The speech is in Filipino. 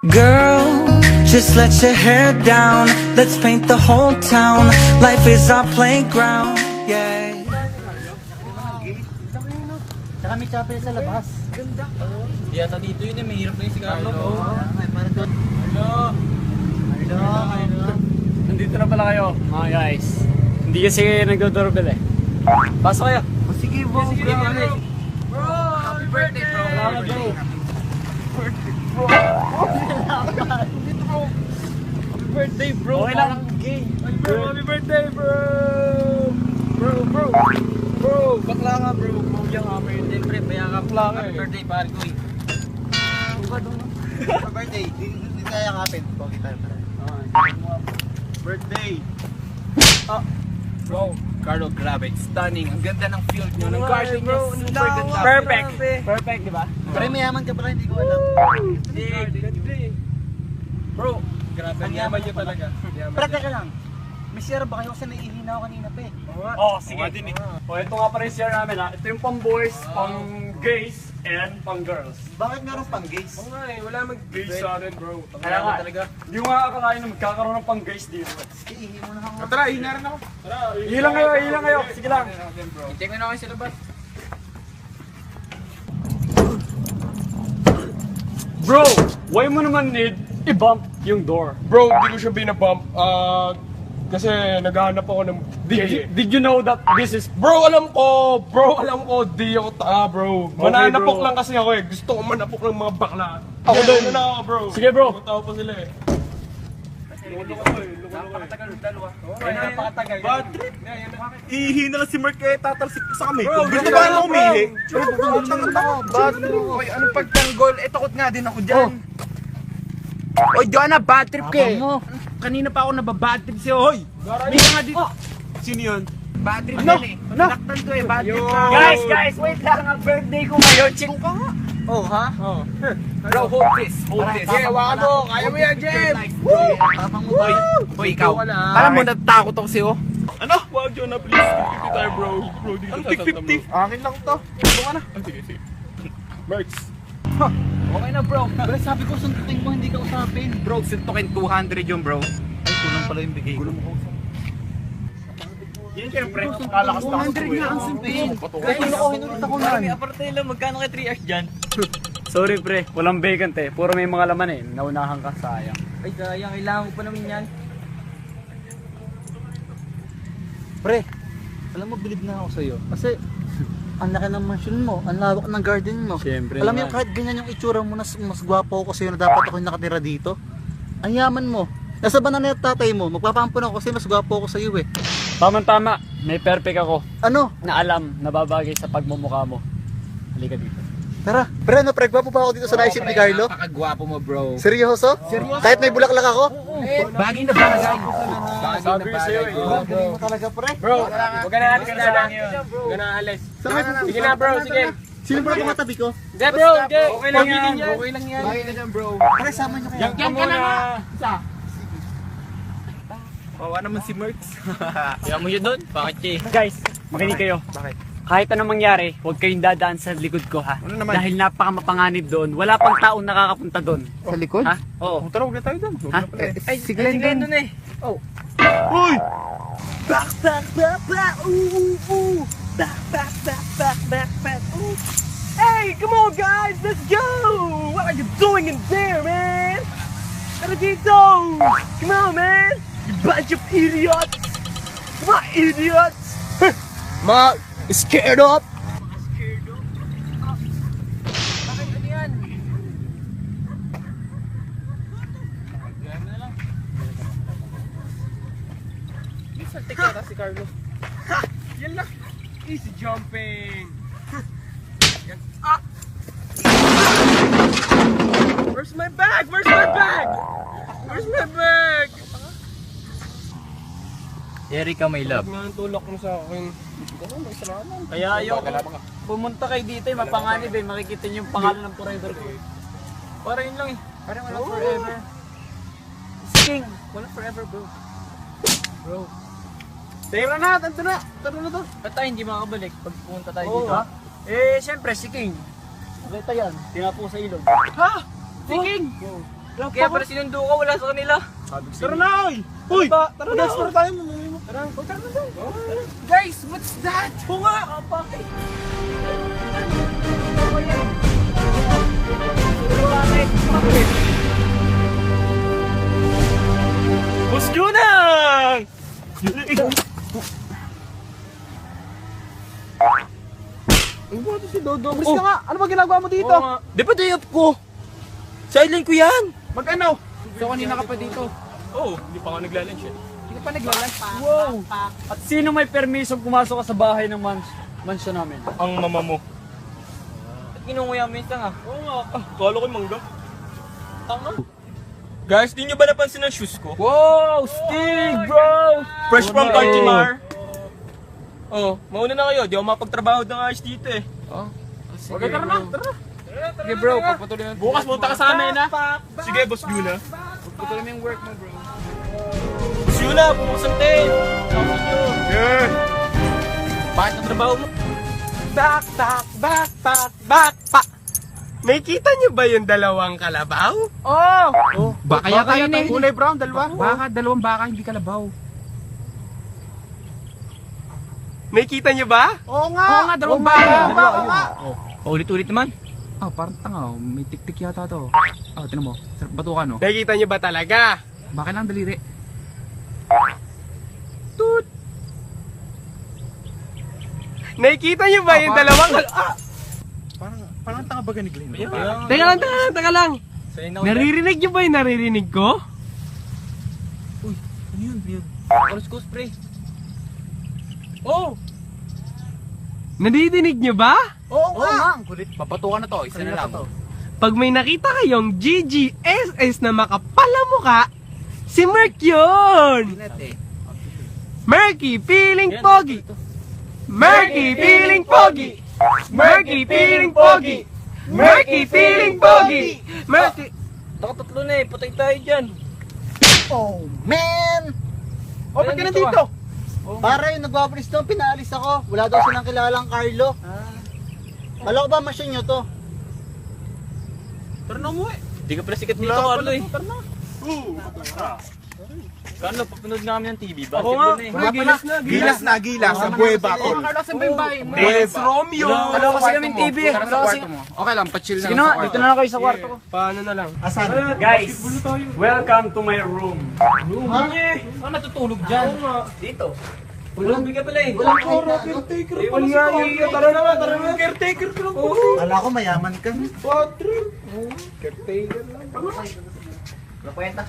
Girl, just let your hair down. Let's paint the whole town. Life is our playground. Yeah. Tsaka may chapel sa labas. Ganda. Yata dito yun eh, may hirap na yung sigaro. Hello. Nandito na pala kayo, mga guys. Hindi kasi kayo nagdodoorbell eh. Pasok kayo. Sige bro, Sige, bro. bro. Bro, happy birthday bro. Salamat, bro. Happy birthday bro. Okay lang. Ay bro, happy birthday bro. Bro. Bro, bakla nga bro. Bro, happy birthday pre. Bayakap lang. Happy birthday pare ko eh. Happy birthday. Hindi tayo yakapin. Pogi tayo pare. Birthday. Bro, Carlo, grabe. Stunning. Ang ganda ng field nyo. Ng garden nyo. Super ganda. Perfect. Perfect, di ba? Pre, mayaman ka pala. Hindi ko alam. Bro, grabe. Ang yaman nyo talaga. Pre, teka lang. May share ba kayo? Kasi naiihina ako kanina pa eh. Oh, sige. O, ito nga pala yung share namin ha. Ito yung pang boys, pang gays, and pang girls. Bakit meron pang gays? Oo nga eh, wala mag-gays sa atin bro. Kaya nga, hindi ko nga akalain na magkakaroon ng pang gays dito. Sige, ihi mo na ako. Tara, hina rin ako. Hilang kayo. Sige lang. Check mo na ako sa labas. Bro, why mo naman need i-bump yung door? Bro, di ko siya binabump. Kasi naghahanap ako ng Did you know that this is... Bro, alam ko, di ako tanga, bro. Mananapok bro. lang kasi ako eh. Gusto ko manapok ng mga bakla. Ako doon na ako, bro. Sige, bro. Tao pa sila eh. Napakatagal. Bad trip. Ihi na lang si Mark eh, tatalsik pa sa kami. Bro, Gusto ba na umihi? Bad trip. Oy, anong pagtanggol? Eh, takot nga din ako dyan. Oy, di na, bad trip ka eh. Kanina pa ako nababad trip sa'yo, hoy! May nga dito. Sino yun? Bad trip yan eh. Naktan ko eh, bad trip na. Guys, wait lang. Ang birthday ko ngayon. Chill ko nga. Oh, ha? Oh. Bro, hold this. Yeah, waka mo. Kaya mo yan, Jem. Tapang mo boy. Hoy, ikaw. Wala. Alam mo, natatakot ako sa'yo. Ano? Wag yun na, please. Hindi tayo, bro. Bro, di Ang kita tig 50. Akin lang to. Ito ka na. Sige. Merks. Okay na bro. Bro, sabi ko suntukin mo, hindi ka usapin. Bro, suntukin 200 yun, bro. Ay, kulang pala yung bigay ko. Yan siyempre. Kalakas na ako. 200 nga ang suntukin. Kaya hinulit ako lang. Aparte lang, magkano kay 3 hours dyan? Sorry pre, walang vacant eh. Puro may mga laman eh. Naunahan ka, sayang. Ay, sayang. Kailangan ko pa naman yan. Pre, alam mo, bilib na ako sa'yo. Kasi, ang laki ng mansion mo, ang lawak ng garden mo. Siyempre Alam mo naman. yung kahit ganyan yung itsura mo, mas gwapo ako sa'yo na dapat ako yung nakatira dito. Ang yaman mo. Nasa banana yung tatay mo, magpapampun ako kasi mas gwapo ako sa'yo eh. Tama-tama, may perfect ako Ano? na alam na babagay sa pagmumukha mo. Halika dito. Tara, pre, ano, pre, gwapo pa ako dito sa naisip ni Carlo? Napakagwapo mo, bro. Seryoso? Kahit may bulaklak ako? Bagay na bagay. Sabi ko sa'yo eh. Galing mo talaga, pre. Bro, huwag ka na alis na lang yun. Huwag ka na alis. Sige na bro, sige. Sino ba yung katabi ko? Hindi bro, hindi. Okay lang yan. Okay lang yan. Bagay na dyan, bro. Pre, sama nyo kaya. Yan ka muna. Wawa naman si Merks. Kaya mo yun doon? Bakit siya eh? Guys, makinig kayo. Kahit anong mangyari, huwag kayong dadaan sa likod ko ha. Ano naman? Dahil napakamapanganib doon. Wala pang taong nakakapunta doon. Sa likod? Ha? Oo. Tara, huwag na tayo doon. Ha? Ay, si Glenn doon eh. Uy! Back, ooh. Back, ooh. Hey, come on guys, let's go! What are you doing in there, man? Tara dito! Come on, man! You bunch of idiots! Come on, idiots! Ma, scared up! Tikera si Carlo. Yan lang. Easy jumping. Yan. Ah! Where's my bag? Where's my bag? Where's my bag? Erika, my love. Nga ang tulak mo sa akin. Ganun, may salaman. Kaya yung pumunta kayo dito eh, mapanganib eh. Makikita niyo yung pangalan ng forever ko. Para yun lang eh. Parang walang forever. King, walang forever bro. Bro. Tara na, tanto na. Tara na to. Ba't tayo hindi makakabalik pag pumunta tayo Oo, dito? ha? Eh, syempre si King. Nakita yan, tinapo sa ilog. Ha? Si King? Kaya pala sinundo ko, wala sa kanila. Tara na, oy! Uy! Tara na, tara tayo. Tara na. Guys, what's that? Oo nga! Boss Junang! Ang buwan si Dodo. Bris ka nga. Ano ba ginagawa mo dito? Oo nga. Di ba day off ko? Sideline ko yan. Mag-ano? So kanina ka pa dito. Oo, hindi pa nga naglalunch eh. Hindi ka pa naglalay. Wow! At sino may permission pumasok ka sa bahay ng mansyon namin? Ang mama mo. At kinunguya mo yung tanga. Oo nga. Kala ko mangga. Tanga. Guys, di nyo ba napansin ang shoes ko? Wow! Stig, bro! Fresh from Cartimar. Oh, mauna na kayo. Di ako mapagtrabaho ng ayos dito eh. Okay, tara na. Tara na. Okay bro, papatuloy na. Bukas punta ka sa amin ha. Sige, Boss Yuna. Patuloy mo yung work mo bro. Boss Yuna, pumusang tayo. Yeah. Bakit ang trabaho mo? Back. Nakikita niyo ba yung dalawang kalabaw? Oh! Baka yata yun eh. Kulay brown, dalawa. Baka, dalawang baka, hindi kalabaw. Nakikita niyo ba? Oo nga, dalawang baka. Paulit-ulit naman. Ah, parang tanga, may tik-tik yata to. Ah, tinan mo, batukan no. Nakikita niyo ba talaga? Baka lang daliri. Tut! Nakikita niyo ba yung dalawang... Parang tanga ba ni Glenn? Teka lang. Naririnig niyo ba yung naririnig ko? Ano yun? Oras ko spray. Oh! Nadidinig niyo ba? Oo nga. Ang kulit. Papatukan na to, isa na lang. Pag may nakita kayong GGSS na makapala mukha, si Merk yun! Merky feeling pogi! Merky feeling pogi! Merky feeling pogi! Merky feeling pogi! Merky... Nakatatlo na eh. Patay tayo dyan. Oh, man! Oh, ba't ka nandito? Para yung nagwawalis doon, pinaalis ako. Wala daw silang kilalang Carlo. Kala ko ba machine nyo to? Tara na umuwi. Hindi ka pala sikat dito, Carlo eh. Tara na. Carlo, papanood nga kami ng TV. Oo nga. Basketball na eh. Gilas. Sa buweba ko. Carlos, saan ba yung bahay mo? It's Romeo! Wala kasi kaming TV eh. Tara sa kwarto mo. Okay lang, pa-chill na Sige lang na, sa kwarto. dito na lang kayo sa kwarto ko. Paano na lang? Asan? Guys, welcome to my room. Saan natutulog dyan? Dito. Walang bigat pala eh. Walang koro, caretaker. Tara na. Caretaker ko lang. Kala ko mayaman ka. Caretaker lang. Wala kwenta.